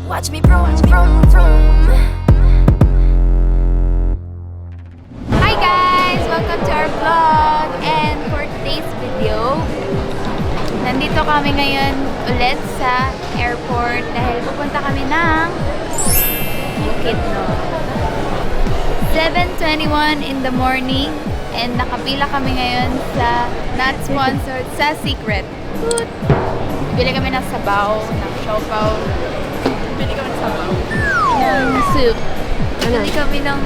Watch me vroom, vroom, vroom. Hi guys! Welcome to our vlog. And for today's video, nandito kami ngayon ulit sa airport dahil pupunta kami ng Bukidnon. 7:21 in the morning and nakapila kami ngayon sa not sponsored sa Secret Food. Bili kami ng sabaw, ng siopaw. Bili kami ng sabaw. Ng soup. Bili kami ng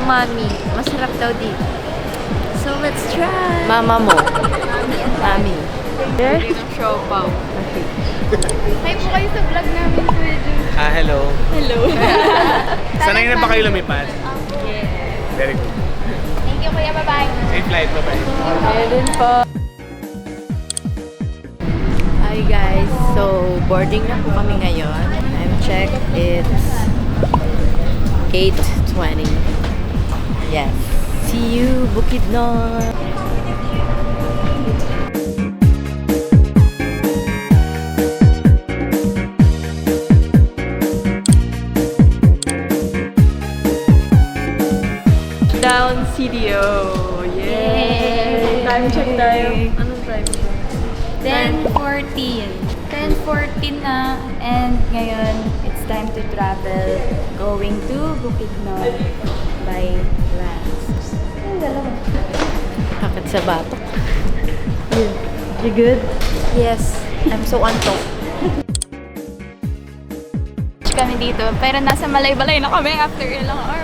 mami. Masarap daw dito. So let's try. Mama mo. Mami. Bili ng siopaw. Hi po kayo sa vlog namin, Kuya Jun. Hello. Hello. Sanay na ba kayo lumipad? Yes. Very good. Thank you, Kuya. Bye-bye. Safe flight, bye-bye. Meron po. Hi guys, so boarding na po kami ngayon. Time check, it's 8:20. Yes. See you, Bukidnon. Down CDO. Yay! Time check tayo. Anong time check? 10:14. 10:14 na and ngayon it's time to travel going to Bukidnon by land. Ang dalawa. Hakit sa batok. You good? Yes, I'm so antok. Kami dito pero nasa Malay-Balay na kami after ilang hour.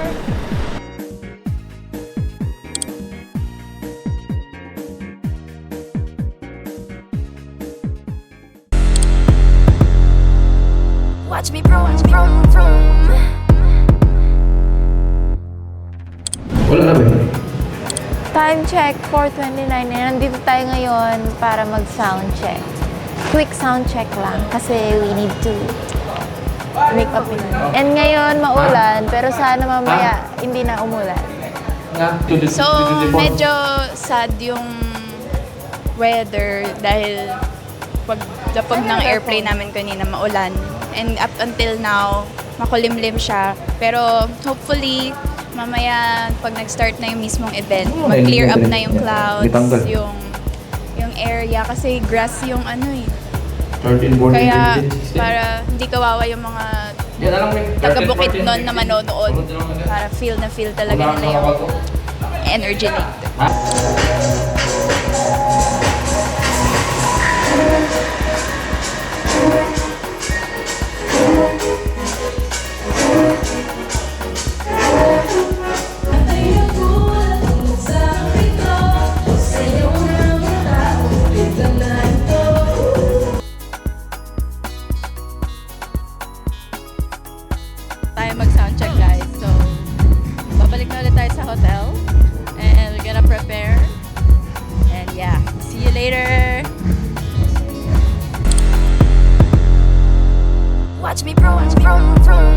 Watch me vroom, vroom, vroom. Wala na ba yun? Time check, 4:29. Nandito tayo ngayon para mag-sound check. Quick sound check lang kasi we need to make up in. And ngayon maulan, pero sana mamaya hindi na umulan. So, medyo sad yung weather dahil pagdapag ng airplane namin kanina maulan. And up until now, makulimlim siya. Pero hopefully, mamaya pag nag-start na yung mismong event, mag-clear up na yung clouds, yung area. Kasi grass yung ano eh. 13, 14, Kaya 15, 16. para hindi kawawa yung mga taga-Bukidnon na manonood. Para feel na feel talaga nila yung energy nito. Tayo mag-soundcheck guys. So, babalik na ulit tayo sa hotel. And we're gonna prepare. And yeah, see you later. Watch me vroom, vroom, vroom.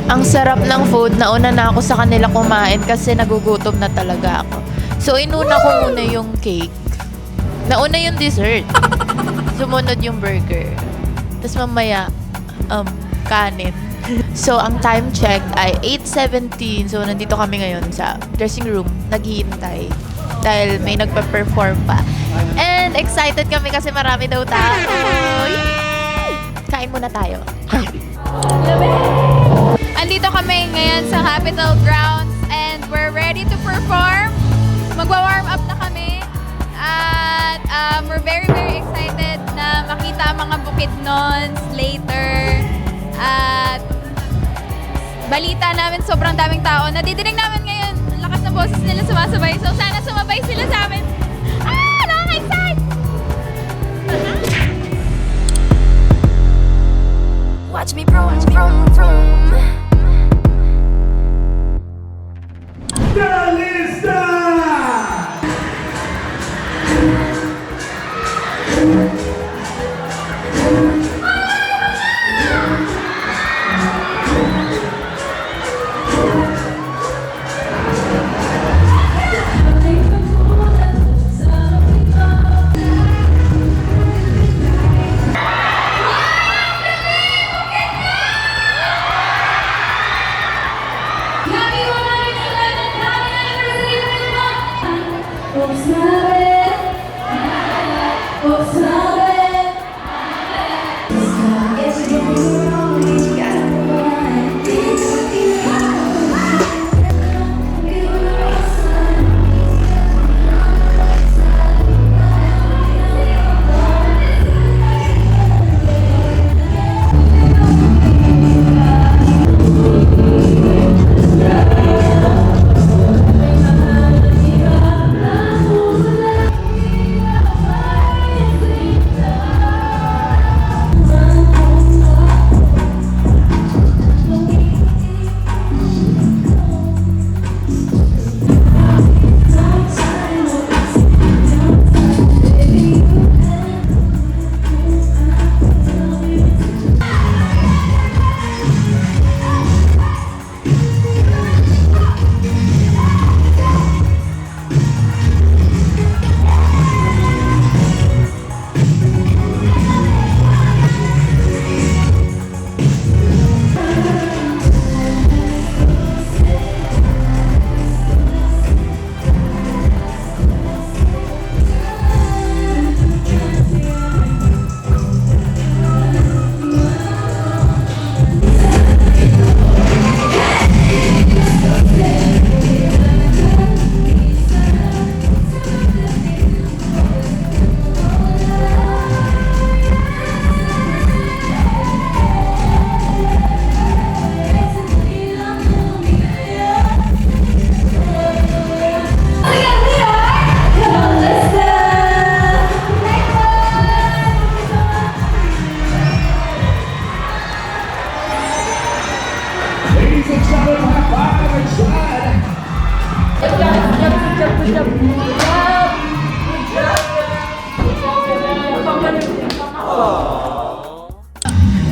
Ang sarap ng food. Nauna na ako sa kanila kumain kasi nagugutom na talaga ako. So, inuna ko muna yung cake. Nauna yung dessert. Sumunod yung burger. Tapos mamaya, kanin. So, ang time check ay 8:17. So, nandito kami ngayon sa dressing room. Naghihintay. Dahil may nagpa-perform pa. And excited kami kasi marami daw tao. Yay! Kain muna tayo. Andito kami ngayon sa Capitol Grounds and we're ready to perform. Magwa-warm up na kami. At we're very, very excited na makita ang mga Bukidnons later. At balita namin sobrang daming tao. Nadidinig namin ngayon, ang lakas ng boses nila sumasabay. So sana sumabay sila sa amin. Nakaka-excite! Watch me vroom, vroom, vroom.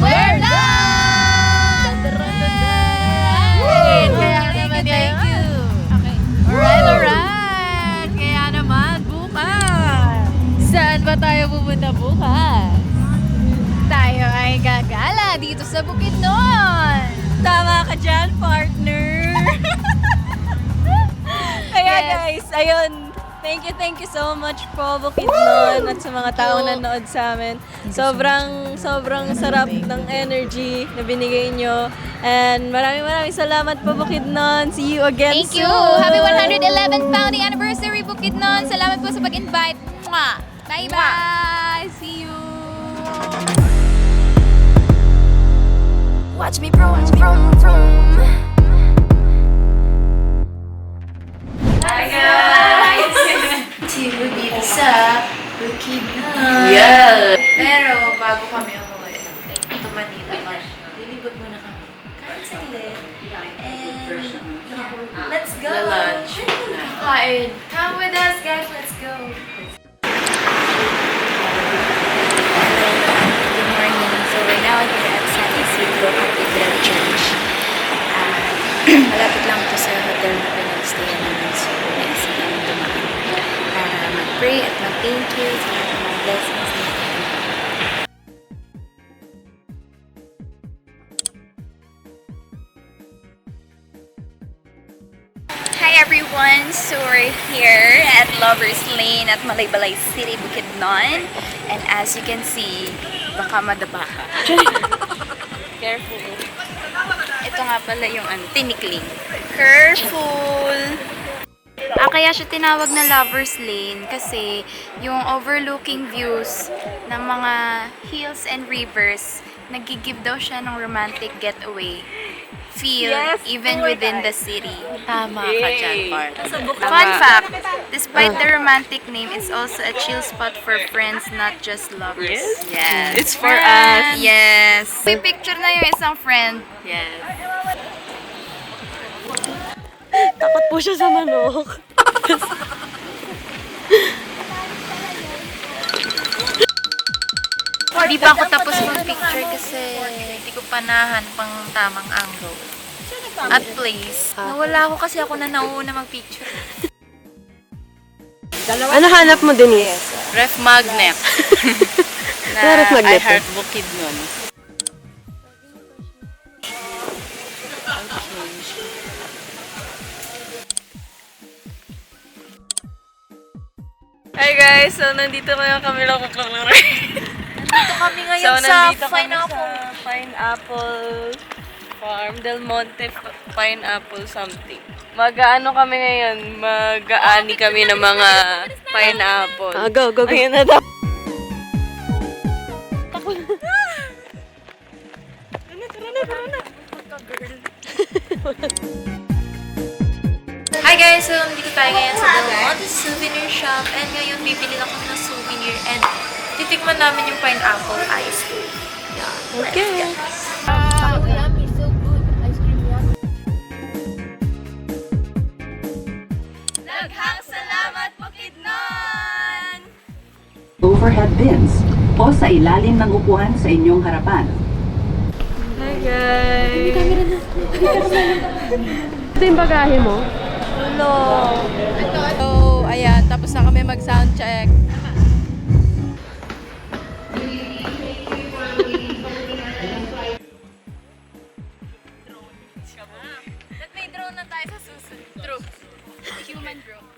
We're done! Thank you. Okay. Alright. Kaya naman, bukas. Saan ba tayo pupunta bukas? Tayo ay gagala dito sa Bukidnon. Tama ka dyan, partner. Kaya Yes. guys, ayun. Thank you so much po, Bukidnon, at sa mga taong nanood sa amin. Sobrang sarap ng energy na binigay nyo. And maraming salamat po, Bukidnon. See you again Thank you. soon. Happy 111th founding anniversary, Bukidnon. Salamat po sa pag-invite. Mwah! Bye-bye! See you! Watch me vroom, vroom, vroom. Hi guys! Dito sa Bukidnon. Yeah! Pero bago kami umuwi, ito Manila, lilibot muna kami. Kahit saglit. And let's go! Lunch. Kain. Come with us guys, let's go! Good morning. So right now we're here at San Isidro Cathedral Church. Malapit lang ito sa hotel na pinag-stay namin. So naisip namin dumaan para mag-pray at mag-thank you sa lahat ng mga blessings na Hi everyone! So we're here at Lover's Lane at Malaybalay City, Bukidnon. And as you can see, baka madaba ka. Careful. Ito nga pala yung tinikling. Careful! Kaya siya tinawag na Lover's Lane kasi yung overlooking views ng mga hills and rivers, nag-give daw siya ng romantic getaway feel even within the city. Tama ka dyan, part. Fun fact, despite the romantic name, it's also a chill spot for friends, not just lovers. Yes. It's for us. Yes. May picture na yung isang friend. Yes. Takot po siya sa manok. Di pa ako tapos mag-picture kasi hindi ko pa nahan pang tamang angle. At place. Nawala ako kasi ako na nauuna mag-picture. Ano hanap mo, Denise? Ref magnet. Ano ref magnet? I Heart Bukidnon. Hi guys! So, nandito kami lang kaklaro. Dito kami ngayon So, sa nandito kami final sa Pineapple Farm, Del Monte Pineapple something. Mag-ano kami ngayon? Mag-aani kami ng mga pineapple. Go. Ayun na daw. Hi guys! So, nandito tayo ngayon sa Del Monte Souvenir Shop. And ngayon, bibili lang kami ng souvenir. And titikman namin yung pineapple ice cream. Yeah. Okay. Yummy, so good. Ice cream yummy. Daghang salamat, Bukidnon! Overhead bins o sa ilalim ng upuan sa inyong harapan. Hi guys! Ito yung bagahe mo? Hello! So, ayan. Tapos na kami mag-sound check. At may drone na tayo sa susunod. True. Human drone.